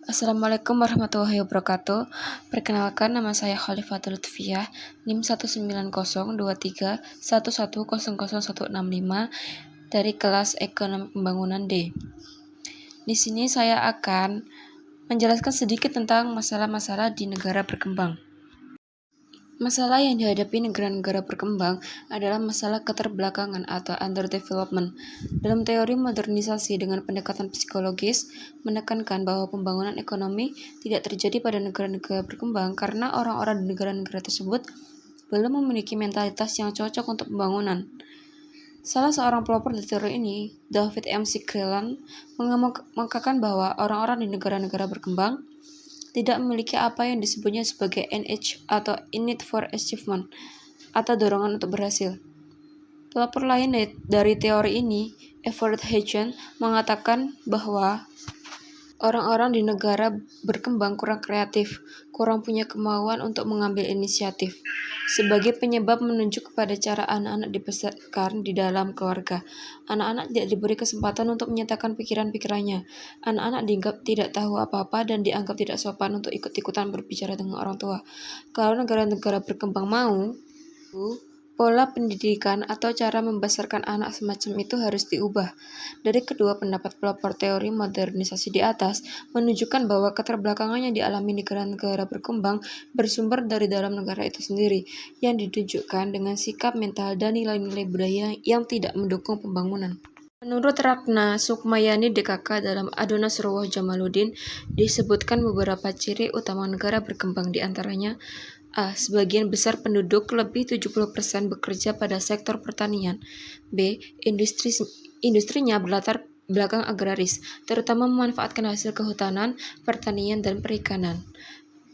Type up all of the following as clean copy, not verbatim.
Assalamualaikum warahmatullahi wabarakatuh. Perkenalkan, nama saya Khalifatul Lutfiyah, NIM 1902311100165 dari kelas Ekonomi Pembangunan D. Di sini saya akan menjelaskan sedikit tentang masalah-masalah di negara berkembang. Masalah yang dihadapi negara-negara berkembang adalah masalah keterbelakangan atau underdevelopment. Dalam teori modernisasi dengan pendekatan psikologis, menekankan bahwa pembangunan ekonomi tidak terjadi pada negara-negara berkembang karena orang-orang di negara-negara tersebut belum memiliki mentalitas yang cocok untuk pembangunan. Salah seorang pelopor dari teori ini, David McClelland, mengungkapkan bahwa orang-orang di negara-negara berkembang tidak memiliki apa yang disebutnya sebagai NH atau Need for Achievement atau dorongan untuk berhasil. Pelopor lain dari teori ini, Everett Hitchens, mengatakan bahwa orang-orang di negara berkembang kurang kreatif, kurang punya kemauan untuk mengambil inisiatif. Sebagai penyebab menunjuk kepada cara anak-anak dibesarkan di dalam keluarga. Anak-anak tidak diberi kesempatan untuk menyatakan pikiran-pikirannya. Anak-anak dianggap tidak tahu apa-apa dan dianggap tidak sopan untuk ikut-ikutan berbicara dengan orang tua. Kalau negara-negara berkembang mau, pola pendidikan atau cara membesarkan anak semacam itu harus diubah. Dari kedua pendapat pelopor teori modernisasi di atas menunjukkan bahwa keterbelakangan yang dialami negara-negara berkembang bersumber dari dalam negara itu sendiri, yang ditunjukkan dengan sikap mental dan nilai-nilai budaya yang tidak mendukung pembangunan. Menurut Ratna Sukmayani DKK dalam Adu Nasrullah Jamaluddin, disebutkan beberapa ciri utama negara berkembang, di antaranya A. Sebagian besar penduduk lebih 70% bekerja pada sektor pertanian. B. Industrinya berlatar belakang agraris, terutama memanfaatkan hasil kehutanan, pertanian, dan perikanan.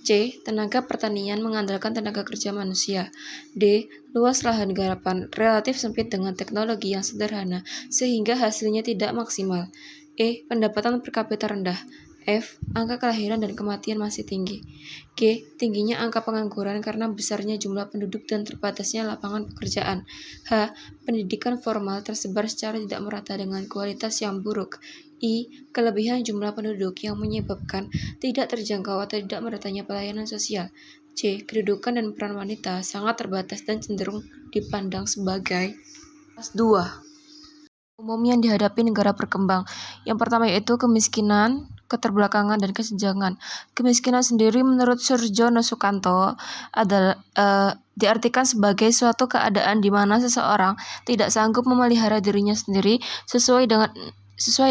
C. Tenaga pertanian mengandalkan tenaga kerja manusia. D. Luas lahan garapan relatif sempit dengan teknologi yang sederhana, sehingga hasilnya tidak maksimal. E. Pendapatan per kapita rendah. F. Angka kelahiran dan kematian masih tinggi. G. Tingginya angka pengangguran karena besarnya jumlah penduduk dan terbatasnya lapangan pekerjaan. H. Pendidikan formal tersebar secara tidak merata dengan kualitas yang buruk. I. Kelebihan jumlah penduduk yang menyebabkan tidak terjangkau atau tidak meratanya pelayanan sosial. C. Kedudukan dan peran wanita sangat terbatas dan cenderung dipandang sebagai kelas 2 umum yang dihadapi negara berkembang. Yang pertama yaitu kemiskinan, keterbelakangan, dan kesenjangan. Kemiskinan sendiri menurut Surjono Sukanto adalah diartikan sebagai suatu keadaan di mana seseorang tidak sanggup memelihara dirinya sendiri sesuai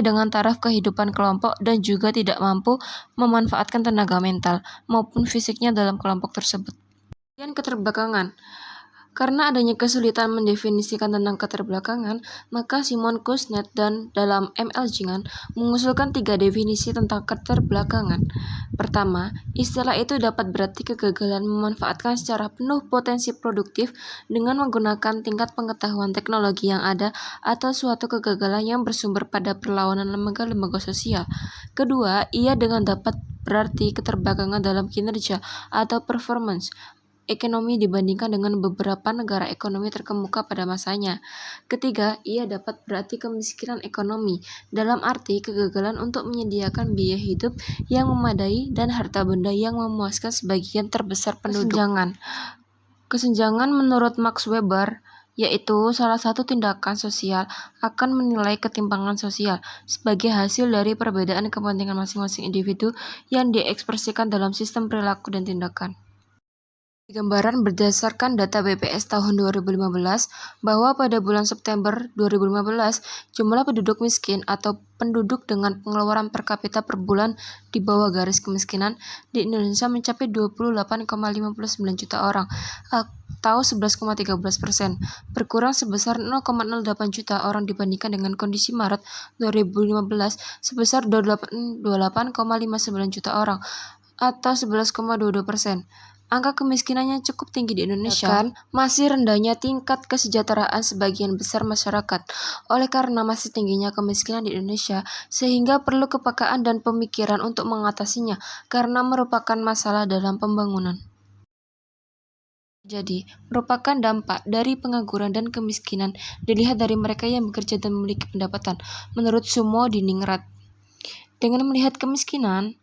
dengan taraf kehidupan kelompok dan juga tidak mampu memanfaatkan tenaga mental maupun fisiknya dalam kelompok tersebut. Kemudian keterbelakangan. Karena adanya kesulitan mendefinisikan tentang keterbelakangan, maka Simon Kuznets dan dalam ML Jingan mengusulkan 3 definisi tentang keterbelakangan. Pertama, istilah itu dapat berarti kegagalan memanfaatkan secara penuh potensi produktif dengan menggunakan tingkat pengetahuan teknologi yang ada atau suatu kegagalan yang bersumber pada perlawanan lembaga-lembaga sosial. Kedua, ia dengan dapat berarti keterbelakangan dalam kinerja atau performance ekonomi dibandingkan dengan beberapa negara ekonomi terkemuka pada masanya. Ketiga, ia dapat berarti kemiskinan ekonomi, dalam arti kegagalan untuk menyediakan biaya hidup yang memadai dan harta benda yang memuaskan sebagian terbesar penduduk. Kesenjangan menurut Max Weber yaitu salah satu tindakan sosial akan menilai ketimpangan sosial sebagai hasil dari perbedaan kepentingan masing-masing individu yang diekspresikan dalam sistem perilaku dan tindakan. Gambaran berdasarkan data BPS tahun 2015 bahwa pada bulan September 2015 jumlah penduduk miskin atau penduduk dengan pengeluaran per kapita per bulan di bawah garis kemiskinan di Indonesia mencapai 28,59 juta orang atau 11,13%, berkurang sebesar 0,08 juta orang dibandingkan dengan kondisi Maret 2015 sebesar 28,59 juta orang atau 11,22%. Angka kemiskinannya cukup tinggi di Indonesia, kan masih rendahnya tingkat kesejahteraan sebagian besar masyarakat. Oleh karena masih tingginya kemiskinan di Indonesia, sehingga perlu kepekaan dan pemikiran untuk mengatasinya, karena merupakan masalah dalam pembangunan. Jadi, merupakan dampak dari pengangguran dan kemiskinan dilihat dari mereka yang bekerja dan memiliki pendapatan, menurut Sumo Diningrat. Dengan melihat kemiskinan,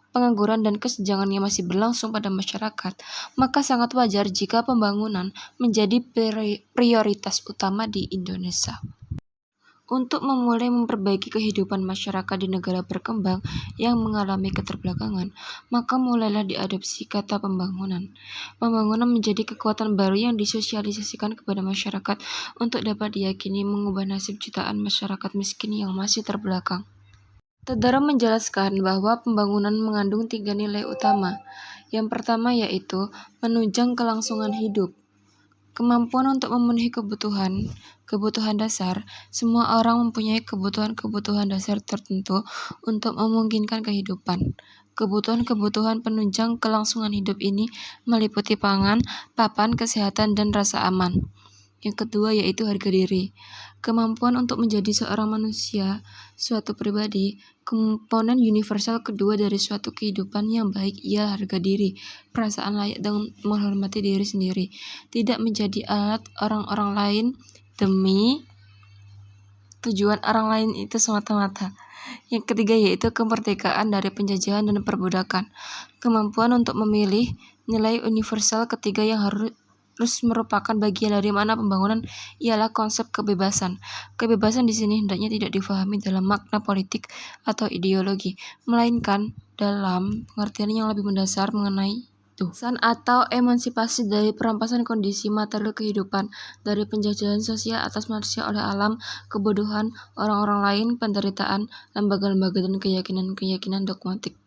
pengangguran dan kesenjangan yang masih berlangsung pada masyarakat, maka sangat wajar jika pembangunan menjadi prioritas utama di Indonesia. Untuk memulai memperbaiki kehidupan masyarakat di negara berkembang yang mengalami keterbelakangan, maka mulailah diadopsi kata pembangunan. Pembangunan menjadi kekuatan baru yang disosialisasikan kepada masyarakat untuk dapat diyakini mengubah nasib jutaan masyarakat miskin yang masih terbelakang. Saudara menjelaskan bahwa pembangunan mengandung 3 nilai utama. Yang pertama yaitu menunjang kelangsungan hidup. Kemampuan untuk memenuhi kebutuhan dasar. Semua orang mempunyai kebutuhan dasar tertentu untuk memungkinkan kehidupan. Kebutuhan penunjang kelangsungan hidup ini meliputi pangan, papan, kesehatan, dan rasa aman. Yang kedua yaitu harga diri. Kemampuan untuk menjadi seorang manusia, suatu pribadi. Komponen universal kedua dari suatu kehidupan yang baik ialah harga diri, perasaan layak dan menghormati diri sendiri, tidak menjadi alat orang-orang lain demi tujuan orang lain itu semata-mata. Yang ketiga yaitu kemerdekaan dari penjajahan dan perbudakan. Kemampuan untuk memilih, nilai universal ketiga yang harus merupakan bagian dari mana pembangunan ialah konsep kebebasan. Kebebasan di sini hendaknya tidak difahami dalam makna politik atau ideologi, melainkan dalam pengertian yang lebih mendasar mengenai atau emansipasi dari perampasan kondisi material kehidupan, dari penjajahan sosial atas manusia oleh alam, kebodohan orang-orang lain, penderitaan, lembaga-lembaga dan keyakinan-keyakinan dogmatik.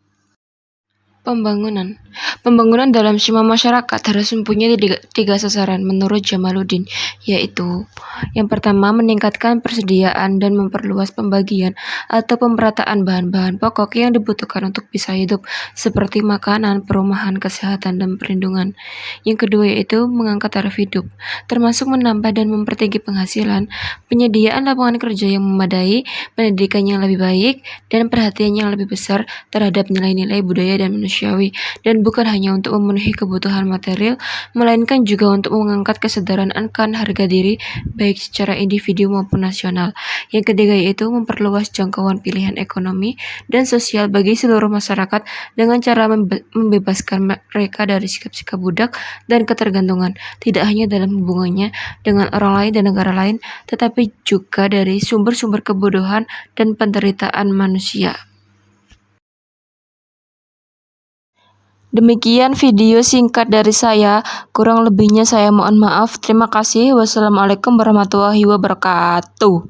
Pembangunan dalam semua masyarakat harus mempunyai tiga sasaran menurut Jamaluddin, yaitu yang pertama meningkatkan persediaan dan memperluas pembagian atau pemerataan bahan-bahan pokok yang dibutuhkan untuk bisa hidup, seperti makanan, perumahan, kesehatan, dan perlindungan. Yang kedua yaitu mengangkat taraf hidup, termasuk menambah dan mempertinggi penghasilan, penyediaan lapangan kerja yang memadai, pendidikan yang lebih baik, dan perhatian yang lebih besar terhadap nilai-nilai budaya dan manusiawi, dan bukan hanya untuk memenuhi kebutuhan material, melainkan juga untuk mengangkat kesadaran akan harga diri baik secara individu maupun nasional. Yang ketiga yaitu memperluas jangkauan pilihan ekonomi dan sosial bagi seluruh masyarakat dengan cara membebaskan mereka dari sikap-sikap budak dan ketergantungan, tidak hanya dalam hubungannya dengan orang lain dan negara lain, tetapi juga dari sumber-sumber kebodohan dan penderitaan manusia. Demikian video singkat dari saya, kurang lebihnya saya mohon maaf. Terima kasih. Wassalamualaikum warahmatullahi wabarakatuh.